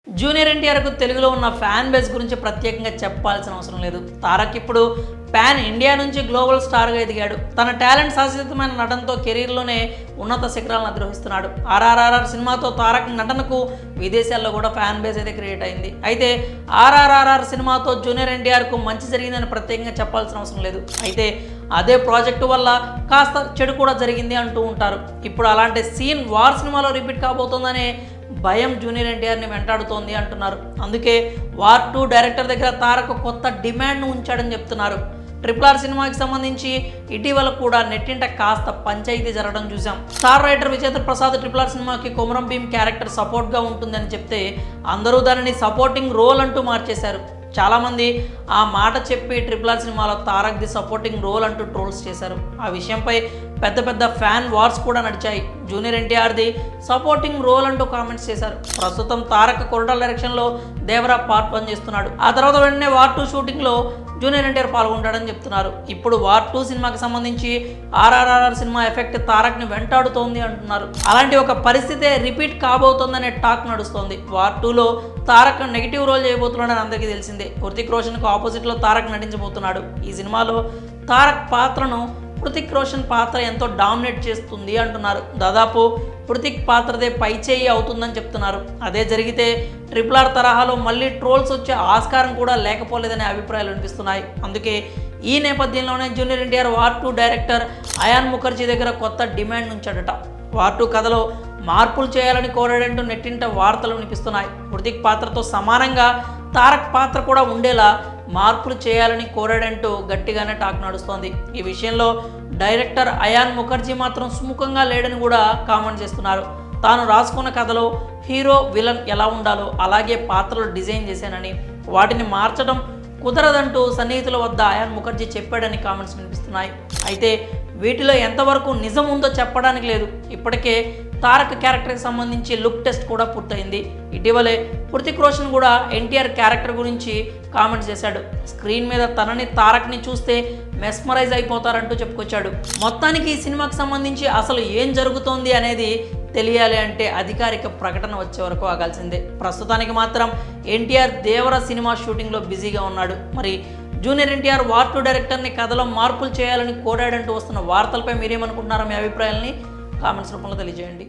Junior ఎన్టీఆర్కు తెలుగులో ఉన్న ఫ్యాన్ బేస్ గురించి ప్రత్యేకంగా చెప్పాల్సిన అవసరం లేదు. తారక్ ఇప్పుడు పాన్ ఇండియా నుంచి గ్లోబల్ స్టార్గా ఎదిగాడు. తన టాలెంట్ శాశ్వతమైన నటనతో కెరీర్లోనే ఉన్నత శిఖరాలను అధిరోహిస్తున్నాడు. ఆర్ఆర్ఆర్ సినిమాతో తారక్ నటనకు విదేశాల్లో కూడా ఫ్యాన్ బేస్ అయితే క్రియేట్ అయింది. అయితే ఆర్ఆర్ఆర్ సినిమాతో జూనియర్ ఎన్టీఆర్కు మంచి జరిగిందని ప్రత్యేకంగా చెప్పాల్సిన అవసరం లేదు. అయితే అదే ప్రాజెక్టు వల్ల కాస్త చెడు కూడా జరిగింది అంటూ ఉంటారు. ఇప్పుడు అలాంటి సీన్ వార్ సినిమాలో రిపీట్ కాబోతోందనే భయం జూనియర్ ఎన్టీఆర్ని వెంటాడుతోంది అంటున్నారు. అందుకే వార్ 2 డైరెక్టర్ దగ్గర తారక్ కొత్త డిమాండ్ను ఉంచాడని చెప్తున్నారు. RRR సినిమాకి సంబంధించి ఇటీవల కూడా నెట్టింట కాస్త పంచాయితీ జరగడం చూసాం. Star writer Vijendra Prasad RRR సినిమాకి కొమరం భీమ్ క్యారెక్టర్ సపోర్ట్గా ఉంటుందని చెప్తే అందరూ దానిని సపోర్టింగ్ రోల్ అంటూ మార్చేశారు. చాలామంది ఆ మాట చెప్పి RRR సినిమాలో తారక్ది సపోర్టింగ్ రోల్ అంటూ ట్రోల్స్ చేశారు. ఆ విషయంపై పెద్ద పెద్ద ఫ్యాన్ వార్స్ కూడా నడిచాయి. జూనియర్ ఎన్టీఆర్ది సపోర్టింగ్ రోల్ అంటూ కామెంట్స్ చేశారు. ప్రస్తుతం తారక్ కొరటాల డైరెక్షన్లో దేవరా పార్ట్ 1 చేస్తున్నాడు. ఆ తర్వాత వెంటనే వార్ 2 షూటింగ్లో జూనియర్ ఎన్టీఆర్ పాల్గొంటాడని చెప్తున్నారు. ఇప్పుడు వార్ 2 సినిమాకి సంబంధించి ఆర్ఆర్ఆర్ సినిమా ఎఫెక్ట్ తారక్ని వెంటాడుతోంది అంటున్నారు. అలాంటి ఒక పరిస్థితే రిపీట్ కాబోతోందనే టాక్ నడుస్తోంది. వార్ 2లో తారక్ నెగిటివ్ రోల్ చేయబోతున్నాడని అందరికీ తెలిసిందే. హృతిక్ రోషన్కు ఆపోజిట్లో తారక్ నటించబోతున్నాడు. ఈ సినిమాలో తారక్ పాత్రను హృతిక్ రోషన్ పాత్ర ఎంతో డామినేట్ చేస్తుంది అంటున్నారు. దాదాపు హృతిక్ పాత్రదే పైచేయి అవుతుందని చెప్తున్నారు. అదే జరిగితే RRR తరహాలో మళ్ళీ ట్రోల్స్ వచ్చే ఆస్కారం కూడా లేకపోలేదనే అభిప్రాయాలు వినిపిస్తున్నాయి. అందుకే ఈ నేపథ్యంలోనే junior NTR war 2 director Ayan Mukerji దగ్గర కొత్త డిమాండ్ ఉంచాడట. వార్ 2 కథలో మార్పులు చేయాలని కోరాడంటూ నెట్టింట వార్తలు వినిపిస్తున్నాయి. హృతిక్ పాత్రతో సమానంగా తారక్ పాత్ర కూడా ఉండేలా మార్పులు చేయాలని కోరాడంటూ గట్టిగానే టాక్ నడుస్తోంది. ఈ విషయంలో డైరెక్టర్ అయాన్ ముఖర్జీ మాత్రం సుముఖంగా లేడని కూడా కామెంట్ చేస్తున్నారు. తాను రాసుకున్న కథలో హీరో విలన్ ఎలా ఉండాలో అలాగే పాత్రలు డిజైన్ చేశానని వాటిని మార్చడం కుదరదంటూ సన్నిహితుల వద్ద అయాన్ ముఖర్జీ చెప్పాడని కామెంట్స్ వినిపిస్తున్నాయి. అయితే వీటిలో ఎంతవరకు నిజం ఉందో చెప్పడానికి లేదు. ఇప్పటికే తారక్ క్యారెక్టర్కి సంబంధించి లుక్ టెస్ట్ కూడా పూర్తయింది. ఇటీవలే హృతిక్ రోషన్ కూడా ఎన్టీఆర్ క్యారెక్టర్ గురించి కామెంట్స్ చేశాడు. స్క్రీన్ మీద తనని తారక్ని చూస్తే మెస్మరైజ్ అయిపోతారంటూ చెప్పుకొచ్చాడు. మొత్తానికి ఈ సినిమాకి సంబంధించి అసలు ఏం జరుగుతోంది అనేది తెలియాలి అంటే అధికారిక ప్రకటన వచ్చే వరకు ఆగాల్సిందే. ప్రస్తుతానికి మాత్రం ఎన్టీఆర్ దేవర సినిమా షూటింగ్లో బిజీగా ఉన్నాడు. మరి జూనియర్ ఎన్టీఆర్ వార్ 2 డైరెక్టర్ని కథలో మార్పులు చేయాలని కోరాడంటూ వస్తున్న వార్తలపై మీరేమనుకుంటున్నారో మీ అభిప్రాయాలని కామెంట్స్ రూపంలో తెలియజేయండి.